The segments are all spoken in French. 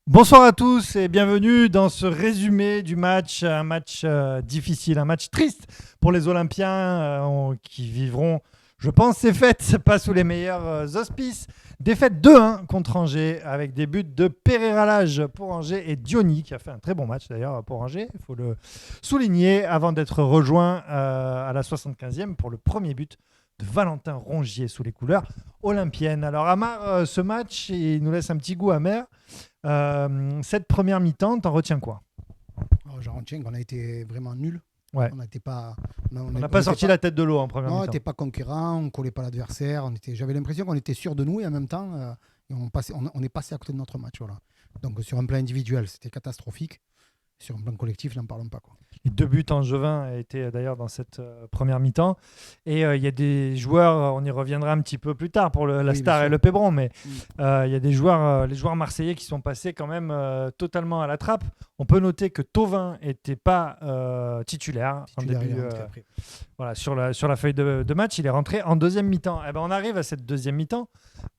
Bonsoir à tous et bienvenue dans ce résumé du match, un match difficile, un match triste pour les Olympiens qui vivront, je pense, ces fêtes pas sous les meilleurs auspices. Défaite 2-1 contre Angers avec des buts de Pereira Lage pour Angers et Diony qui a fait un très bon match d'ailleurs pour Angers, il faut le souligner, avant d'être rejoint à la 75e pour le premier but de Valentin Rongier sous les couleurs olympiennes. Alors Amar, ce match, il nous laisse un petit goût amer. Cette première mi-temps, t'en retiens quoi? Alors, j'en retiens qu'on a été vraiment nuls. Ouais. On n'était pas. On n'a pas sorti la tête de l'eau en première Non, on mi-temps. n'était pas conquérant, on ne collait pas l'adversaire. J'avais l'impression qu'on était sûr de nous et en même temps, on est passé à côté de notre match. Voilà. Donc sur un plan individuel, c'était catastrophique. Sur un plan collectif, n'en parlons pas. Quoi. Les deux buts angevins étaient d'ailleurs dans cette première mi-temps. Et il y a des joueurs, on y reviendra un petit peu plus tard pour la Oui, Star bien et sûr. le Pébron, mais il y a des joueurs, les joueurs marseillais qui sont passés quand même totalement à la trappe. On peut noter que Thauvin n'était pas titulaire en Titulaire, il début. est rentré après. Voilà, sur la feuille de match, il est rentré en deuxième mi-temps. Eh ben, on arrive à cette deuxième mi-temps.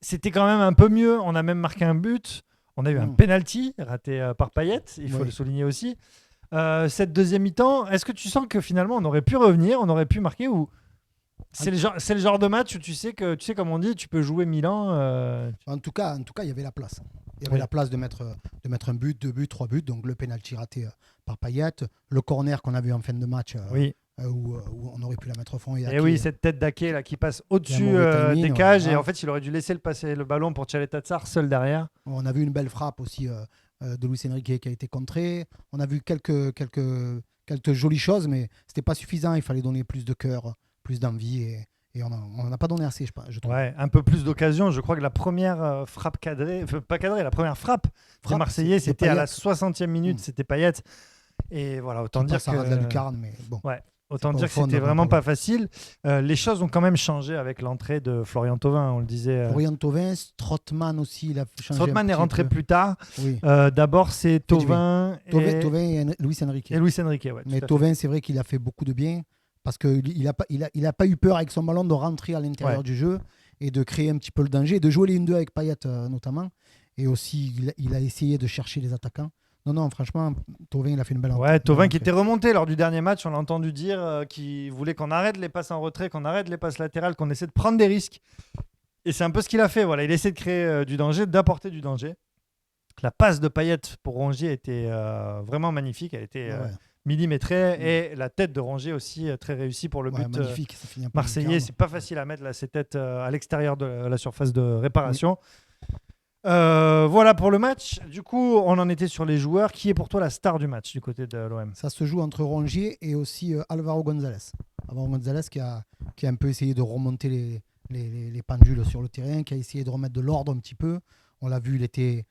C'était quand même un peu mieux. On a même marqué un but. On a eu un penalty raté par Payet, il faut Oui. le souligner aussi. Cette deuxième mi-temps, est-ce que tu sens que finalement on aurait pu revenir, on aurait pu marquer ou c'est le genre de match où tu sais comme on dit, tu peux jouer Milan. En tout cas, il y avait la place. Il y avait Oui. la place de mettre un but, deux buts, trois buts. Donc le penalty raté par Payet, le corner qu'on a vu en fin de match. Oui. Où on aurait pu la mettre au fond. Et oui, cette tête d'Ake là qui passe au-dessus mauvais timing, des cages voilà. et en fait il aurait dû laisser passer le ballon pour Tchale Tatsar seul derrière. On a vu une belle frappe aussi de Luis Enrique qui a été contrée. On a vu quelques jolies choses, mais c'était pas suffisant. Il fallait donner plus de cœur, plus d'envie, et on n'en a pas donné assez, je trouve. Ouais, un peu plus d'occasion. Je crois que la première frappe cadrée, enfin, pas cadrée, la première frappe des Marseillais, c'était à la 60e minute, c'était Payet. Et voilà, autant dire Ça rase la que. lucarne, mais bon. Ouais. Autant pas dire au que fond, c'était on en vraiment parle. pas facile. Les choses ont quand même changé avec l'entrée de Florian Thauvin, on le disait. Florian Thauvin, Strootman aussi, il a changé un Strootman est petit rentré peu. plus tard. Oui. D'abord, c'est Thauvin Thauvin et Luis Enrique. et Luis Enrique. Ouais, Mais Thauvin, c'est vrai qu'il a fait beaucoup de bien parce qu'il n'a pas, il a pas eu peur avec son ballon de rentrer à l'intérieur du jeu et de créer un petit peu le danger, de jouer les 1-2 avec Payet notamment. Et aussi, il a essayé de chercher les attaquants. Non, franchement, Thauvin, il a fait une belle entrée. Ouais, Thauvin qui était remonté lors du dernier match, on l'a entendu dire qu'il voulait qu'on arrête les passes en retrait, qu'on arrête les passes latérales, qu'on essaie de prendre des risques. Et c'est un peu ce qu'il a fait. Voilà, il essaie de créer du danger, d'apporter du danger. La passe de Payet pour Rongier était vraiment magnifique. Elle était millimétrée et la tête de Rongier aussi très réussie pour le but magnifique. Ça finit un peu marseillais. C'est pas facile à mettre là, ses têtes à l'extérieur de la surface de réparation. Voilà pour le match. Du coup, on en était sur les joueurs. Qui est pour toi la star du match du côté de l'OM? Ça se joue entre Rongier et aussi Alvaro González. Alvaro González qui a un peu essayé de remonter les pendules sur le terrain, qui a essayé de remettre de l'ordre un petit peu. On l'a vu, il était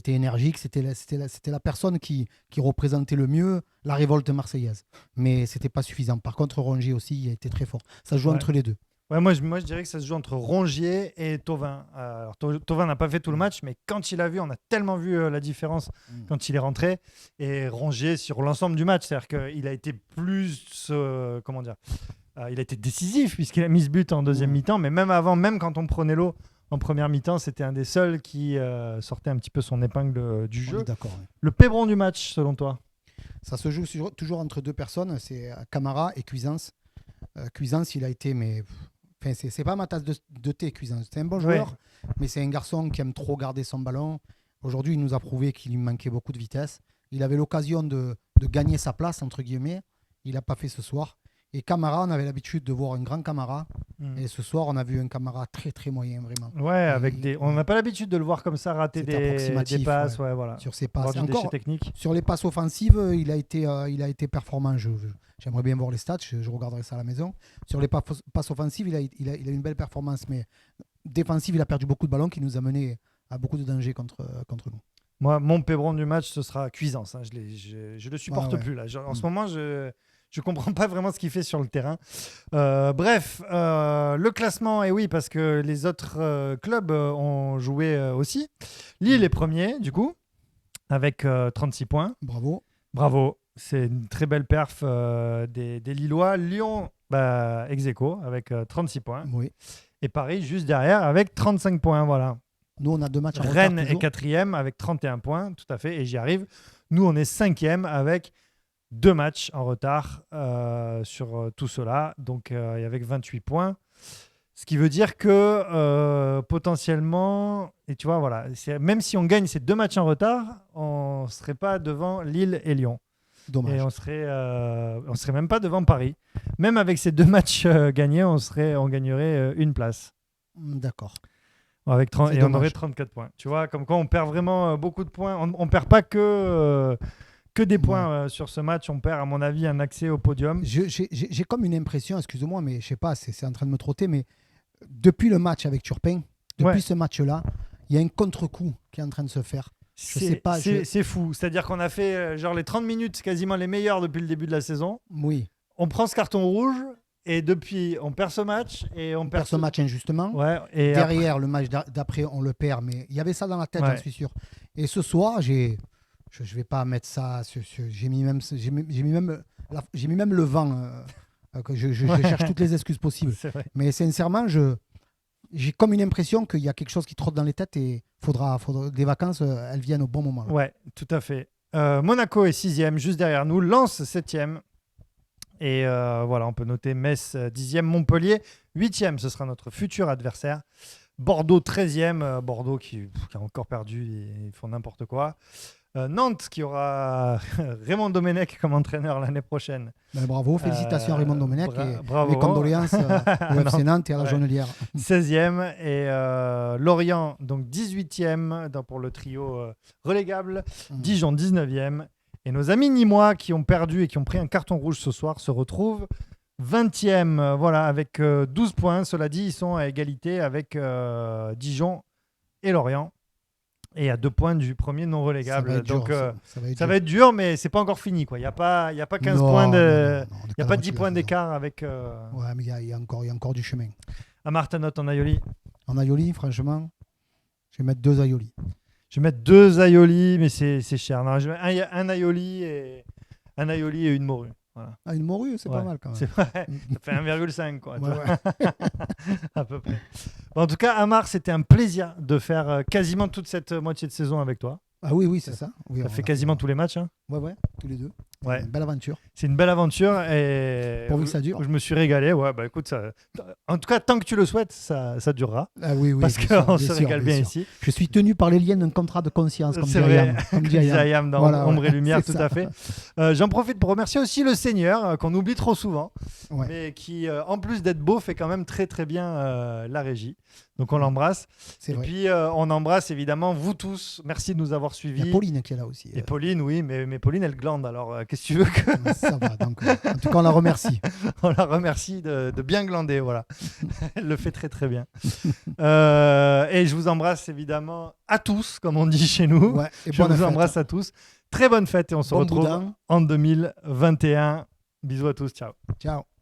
énergique. C'était la personne qui représentait le mieux la révolte marseillaise. Mais c'était pas suffisant. Par contre, Rongier aussi, il a été très fort. Ça se joue entre les deux. Ouais, moi, je dirais que ça se joue entre Rongier et Thauvin. Alors, Thauvin n'a pas fait tout le match, mais quand il a vu, on a tellement vu la différence quand il est rentré. Et Rongier sur l'ensemble du match, c'est-à-dire qu'il a été plus, comment dire, il a été décisif puisqu'il a mis ce but en deuxième mi-temps, mais même avant, même quand on prenait l'eau en première mi-temps, c'était un des seuls qui sortait un petit peu son épingle du jeu. D'accord. Le Pébron du match, selon toi? Ça se joue toujours entre deux personnes, c'est Camara et Cuisance. Cuisance, il a été, mais c'est pas ma tasse de thé, Cuisance. C'est un bon joueur, mais c'est un garçon qui aime trop garder son ballon. Aujourd'hui, il nous a prouvé qu'il lui manquait beaucoup de vitesse. Il avait l'occasion de gagner sa place, entre guillemets. Il n'a pas fait ce soir. Et Camara, on avait l'habitude de voir un grand Camara. Et ce soir, on a vu un Camara très, très moyen, vraiment. Ouais, on n'a pas l'habitude de le voir comme ça rater des passes. Ouais, voilà. Sur ses passes. Encore, technique. Sur les passes offensives, il a été performant. J'aimerais bien voir les stats, je regarderai ça à la maison. Sur les passes offensives, il a une belle performance, mais défensive, il a perdu beaucoup de ballons qui nous a mené à beaucoup de dangers contre nous. Moi, mon Pébron du match, ce sera Cuisance. Hein. Je le supporte plus. Là. En ce moment, je ne comprends pas vraiment ce qu'il fait sur le terrain. Bref, le classement, et oui, parce que les autres clubs ont joué aussi. Lille est premier, du coup, avec 36 points. Bravo. C'est une très belle perf des Lillois. Lyon, ex aequo, avec 36 points. Oui. Et Paris, juste derrière, avec 35 points. Voilà. Nous, on a 2 matchs en retard. Rennes est toujours. 4e avec 31 points, tout à fait, et j'y arrive. Nous, on est 5e avec 2 matchs en retard sur tout cela, donc et avec 28 points. Ce qui veut dire que potentiellement, et tu vois, voilà, même si on gagne ces 2 matchs en retard, on ne serait pas devant Lille et Lyon. Dommage. Et on serait même pas devant Paris. Même avec ces 2 matchs gagnés, on gagnerait une place. D'accord. Avec C'est et on dommage. aurait 34 points. Tu vois, comme quoi on perd vraiment beaucoup de points. On perd pas que des points sur ce match. On perd, à mon avis, un accès au podium. J'ai comme une impression, excuse-moi, mais je sais pas, c'est en train de me trotter, mais depuis le match avec Turpin, depuis ce match-là, il y a un contre-coup qui est en train de se faire. Je sais pas. C'est fou. C'est-à-dire qu'on a fait genre les 30 minutes quasiment les meilleures depuis le début de la saison. Oui. On prend ce carton rouge et depuis, on perd ce match. Et on perd ce match injustement. Ouais, et derrière, le match d'après, on le perd. Mais il y avait ça dans la tête, j'en suis sûr. Et ce soir, je vais pas mettre ça. J'ai mis même le vent. Je cherche toutes les excuses possibles. Mais sincèrement, j'ai comme une impression qu'il y a quelque chose qui trotte dans les têtes et faudra des vacances, elles viennent au bon moment. Là. Ouais, tout à fait. Monaco est 6e, juste derrière nous. Lens 7e. Et voilà, on peut noter Metz 10e, Montpellier 8e. Ce sera notre futur adversaire. Bordeaux 13e. Bordeaux qui a encore perdu et ils font n'importe quoi. Nantes qui aura Raymond Domenech comme entraîneur l'année prochaine. Ben bravo, félicitations à Raymond Domenech et bravo. mes condoléances au FC Nantes et à la Jaunelière. 16e et Lorient donc 18e pour le trio relégable. Dijon 19e. Et nos amis nîmois qui ont perdu et qui ont pris un carton rouge ce soir se retrouvent 20e voilà, avec 12 points. Cela dit, ils sont à égalité avec Dijon et Lorient. Et à 2 points du premier non relégable. Donc ça va être dur, mais c'est pas encore fini. Il n'y a pas 15 points il n'y a pas 10 points d'écart avec. Ouais, mais il y a encore du chemin. À Martanotte en Aioli. En Aioli, franchement, je vais mettre 2 Aioli. Je vais mettre 2 Aioli, mais c'est cher. Non, je vais mettre un Aioli et une morue. Voilà. Ah, une morue, c'est pas mal quand même. C'est vrai. Ça fait 1,5 quoi. Ouais. À peu près. Bon, en tout cas, Amar, c'était un plaisir de faire quasiment toute cette moitié de saison avec toi. Ah oui, c'est ça. Oui, ça fait quasiment tous les matchs. Hein. Ouais, tous les deux. Ouais. Une belle aventure. C'est une belle aventure et pourvu que ça dure. Je me suis régalé. Ouais, bah écoute, en tout cas, tant que tu le souhaites, ça durera. Ah oui, parce qu'on se régale bien ici. Je suis tenu par les liens d'un contrat de conscience, comme dit Ayam dans voilà, Ombre et Lumière, tout à fait. J'en profite pour remercier aussi le Seigneur, qu'on oublie trop souvent, mais qui, en plus d'être beau, fait quand même très très bien la régie. Donc on l'embrasse. Et vrai. Puis on embrasse évidemment vous tous. Merci de nous avoir suivis. Il y a Pauline qui est là aussi. Et Pauline, oui, mais Pauline, elle glande. Alors qu'est-ce que tu veux que... Ça va, donc en tout cas on la remercie. On la remercie de bien glander, voilà. Elle le fait très très bien. Et je vous embrasse évidemment à tous, comme on dit chez nous. Ouais, et je vous embrasse à tous. Très bonne fête et on se retrouve en 2021. Bisous à tous, ciao. Ciao.